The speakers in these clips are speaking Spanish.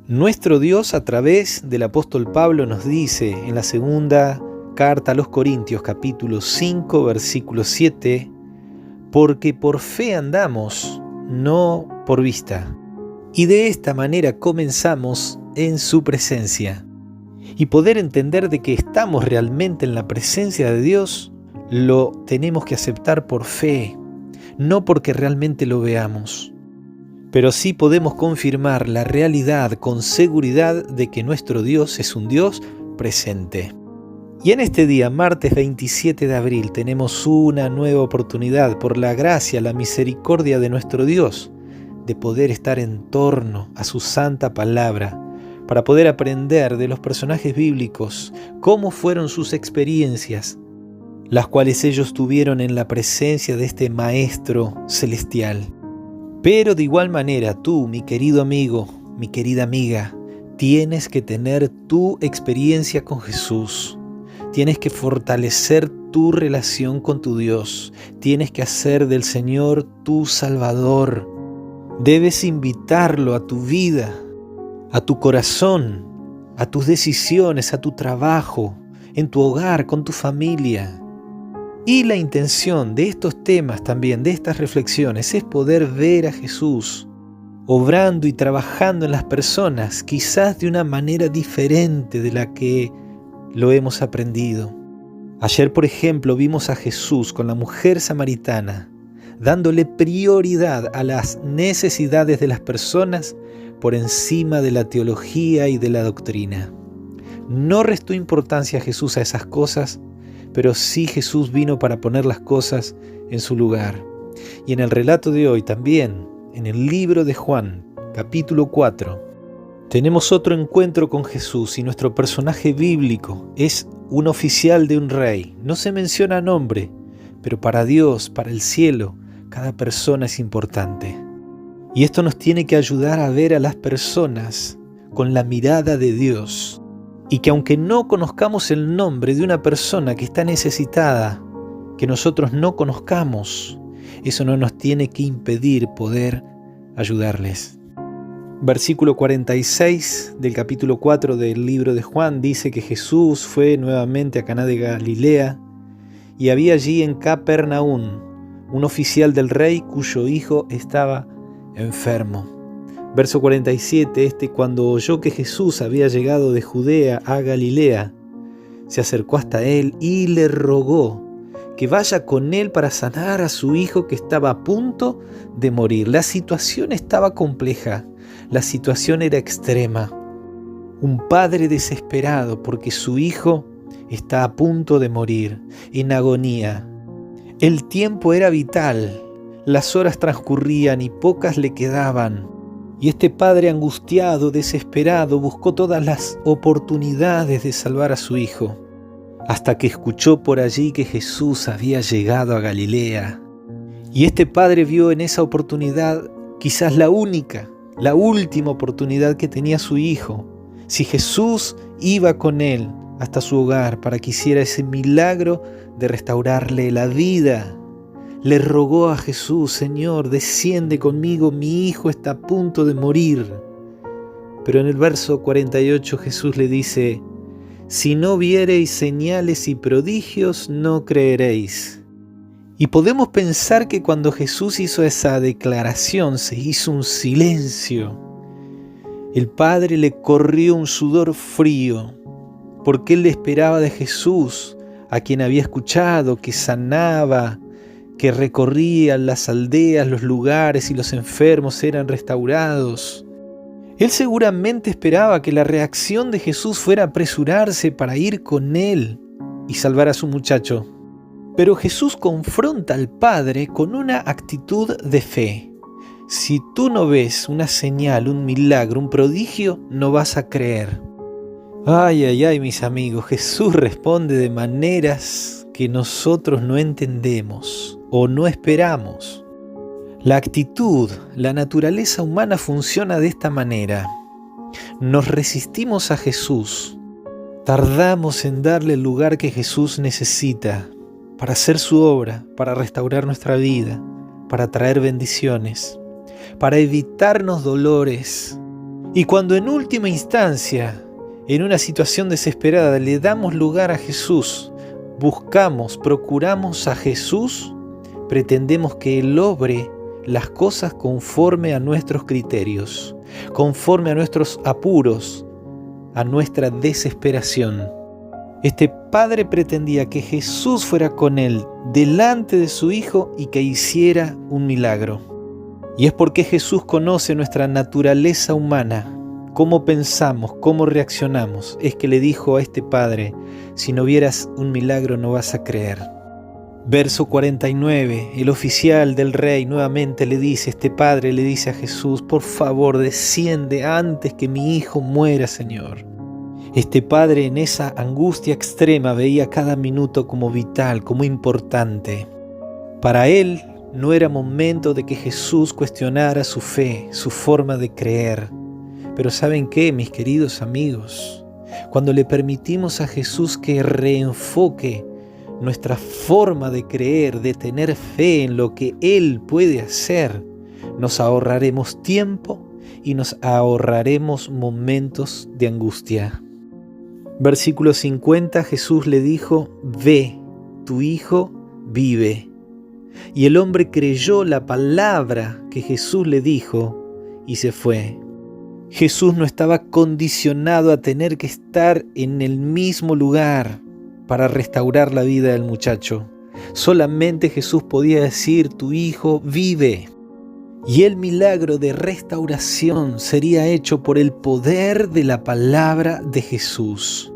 Nuestro Dios, a través del apóstol Pablo, nos dice en la segunda carta a los Corintios, capítulo 5, versículo 7, porque por fe andamos, no por vista. Y de esta manera comenzamos en su presencia. Y poder entender de que estamos realmente en la presencia de Dios, lo tenemos que aceptar por fe, no porque realmente lo veamos. Pero sí podemos confirmar la realidad con seguridad de que nuestro Dios es un Dios presente. Y en este día, martes 27 de abril, tenemos una nueva oportunidad por la gracia, la misericordia de nuestro Dios, de poder estar en torno a su santa palabra, para poder aprender de los personajes bíblicos cómo fueron sus experiencias, las cuales ellos tuvieron en la presencia de este Maestro celestial. Pero de igual manera tú, mi querido amigo, mi querida amiga, tienes que tener tu experiencia con Jesús. Tienes que fortalecer tu relación con tu Dios. Tienes que hacer del Señor tu Salvador. Debes invitarlo a tu vida, a tu corazón, a tus decisiones, a tu trabajo, en tu hogar, con tu familia. Y la intención de estos temas también, de estas reflexiones, es poder ver a Jesús obrando y trabajando en las personas, quizás de una manera diferente de la que lo hemos aprendido. Ayer, por ejemplo, vimos a Jesús con la mujer samaritana, dándole prioridad a las necesidades de las personas por encima de la teología y de la doctrina. No restó importancia a Jesús a esas cosas, pero sí Jesús vino para poner las cosas en su lugar. Y en el relato de hoy también, en el libro de Juan, capítulo 4, tenemos otro encuentro con Jesús y nuestro personaje bíblico es un oficial de un rey. No se menciona nombre, pero para Dios, para el cielo, cada persona es importante. Y esto nos tiene que ayudar a ver a las personas con la mirada de Dios. Y que aunque no conozcamos el nombre de una persona que está necesitada, que nosotros no conozcamos, eso no nos tiene que impedir poder ayudarles. Versículo 46 del capítulo 4 del libro de Juan dice que Jesús fue nuevamente a Caná de Galilea y había allí en Capernaum un oficial del rey cuyo hijo estaba enfermo. Verso 47, cuando oyó que Jesús había llegado de Judea a Galilea, se acercó hasta él y le rogó que vaya con él para sanar a su hijo que estaba a punto de morir. La situación estaba compleja, la situación era extrema. Un padre desesperado porque su hijo está a punto de morir, en agonía. El tiempo era vital, las horas transcurrían y pocas le quedaban. Y este padre angustiado, desesperado, buscó todas las oportunidades de salvar a su hijo, hasta que escuchó por allí que Jesús había llegado a Galilea. Y este padre vio en esa oportunidad quizás la única, la última oportunidad que tenía su hijo. Si Jesús iba con él hasta su hogar para que hiciera ese milagro de restaurarle la vida, le rogó a Jesús: Señor, desciende conmigo, mi hijo está a punto de morir. Pero en el verso 48 Jesús le dice: si no viereis señales y prodigios, no creeréis. Y podemos pensar que cuando Jesús hizo esa declaración se hizo un silencio. El Padre le corrió un sudor frío, porque él le esperaba de Jesús, a quien había escuchado que sanaba, que recorría las aldeas, los lugares y los enfermos eran restaurados. Él seguramente esperaba que la reacción de Jesús fuera apresurarse para ir con él y salvar a su muchacho. Pero Jesús confronta al Padre con una actitud de fe. Si tú no ves una señal, un milagro, un prodigio, no vas a creer. Ay, mis amigos, Jesús responde de maneras que nosotros no entendemos o no esperamos. La actitud, la naturaleza humana funciona de esta manera. Nos resistimos a Jesús, tardamos en darle el lugar que Jesús necesita para hacer su obra, para restaurar nuestra vida, para traer bendiciones, para evitarnos dolores Y cuando en última instancia, en una situación desesperada, le damos lugar a Jesús, buscamos, procuramos a Jesús, pretendemos que Él obre las cosas conforme a nuestros criterios, conforme a nuestros apuros, a nuestra desesperación. Este padre pretendía que Jesús fuera con él delante de su hijo y que hiciera un milagro. Y es porque Jesús conoce nuestra naturaleza humana, cómo pensamos, cómo reaccionamos. Es que le dijo a este padre: si no vieras un milagro no vas a creer. Verso 49, el oficial del rey nuevamente le dice, este padre le dice a Jesús: por favor, desciende antes que mi hijo muera, Señor. Este padre en esa angustia extrema veía cada minuto como vital, como importante. Para él no era momento de que Jesús cuestionara su fe, su forma de creer. Pero ¿saben qué, mis queridos amigos? Cuando le permitimos a Jesús que reenfoque nuestra forma de creer, de tener fe en lo que Él puede hacer, nos ahorraremos tiempo y nos ahorraremos momentos de angustia. Versículo 50, Jesús le dijo: ve, tu hijo vive. Y el hombre creyó la palabra que Jesús le dijo y se fue. Jesús no estaba condicionado a tener que estar en el mismo lugar para restaurar la vida del muchacho. Solamente Jesús podía decir: tu hijo vive. Y el milagro de restauración sería hecho por el poder de la palabra de Jesús.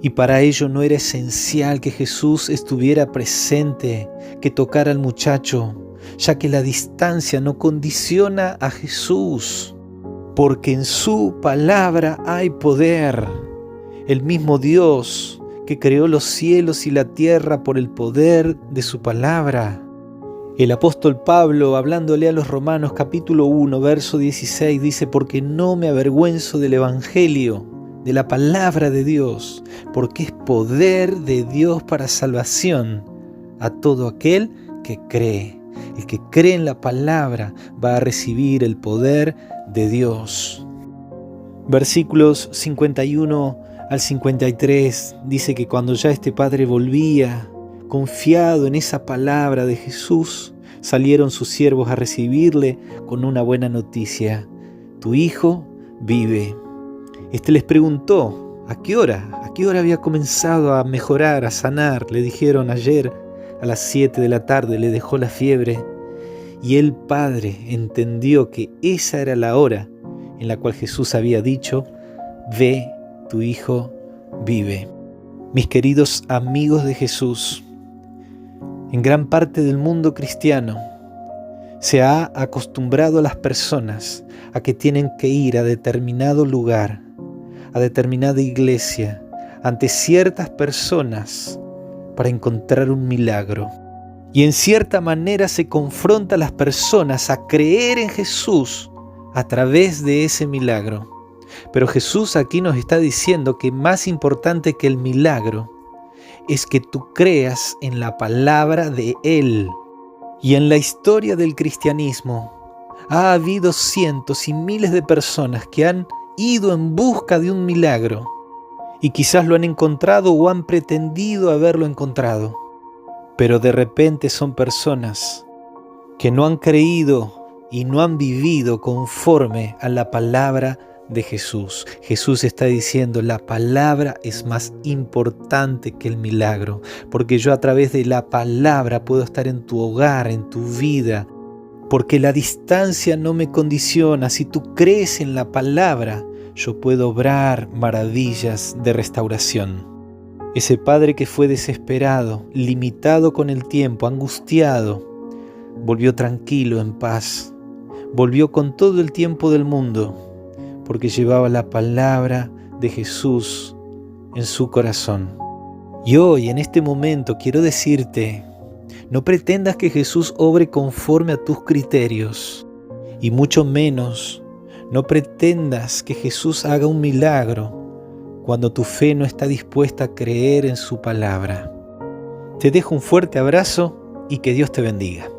Y para ello no era esencial que Jesús estuviera presente, que tocara al muchacho, ya que la distancia no condiciona a Jesús, porque en su palabra hay poder. El mismo Dios que creó los cielos y la tierra por el poder de su palabra. El apóstol Pablo, hablándole a los Romanos capítulo 1, verso 16, dice: porque no me avergüenzo del evangelio, de la palabra de Dios, porque es poder de Dios para salvación a todo aquel que cree. El que cree en la palabra va a recibir el poder de Dios. Versículos 51 al 53 dice que cuando ya este padre volvía, confiado en esa palabra de Jesús, salieron sus siervos a recibirle con una buena noticia: tu hijo vive. Este les preguntó: ¿a qué hora? ¿A qué hora había comenzado a mejorar, a sanar? Le dijeron: ayer a las 7 de la tarde le dejó la fiebre. Y el padre entendió que esa era la hora en la cual Jesús había dicho: ve, tu hijo vive. Mis queridos amigos de Jesús, en gran parte del mundo cristiano se ha acostumbrado a las personas a que tienen que ir a determinado lugar, a determinada iglesia, ante ciertas personas para encontrar un milagro. Y en cierta manera se confronta a las personas a creer en Jesús a través de ese milagro. Pero Jesús aquí nos está diciendo que más importante que el milagro es que tú creas en la palabra de Él. Y en la historia del cristianismo ha habido cientos y miles de personas que han ido en busca de un milagro y quizás lo han encontrado o han pretendido haberlo encontrado. Pero de repente son personas que no han creído y no han vivido conforme a la palabra de Jesús. Jesús está diciendo: la palabra es más importante que el milagro, porque yo a través de la palabra puedo estar en tu hogar, en tu vida, porque la distancia no me condiciona. Si tú crees en la palabra, yo puedo obrar maravillas de restauración. Ese padre que fue desesperado, limitado con el tiempo, angustiado, volvió tranquilo, en paz, volvió con todo el tiempo del mundo, porque llevaba la palabra de Jesús en su corazón. Y hoy, en este momento, quiero decirte: no pretendas que Jesús obre conforme a tus criterios, y mucho menos no pretendas que Jesús haga un milagro cuando tu fe no está dispuesta a creer en su palabra. Te dejo un fuerte abrazo y que Dios te bendiga.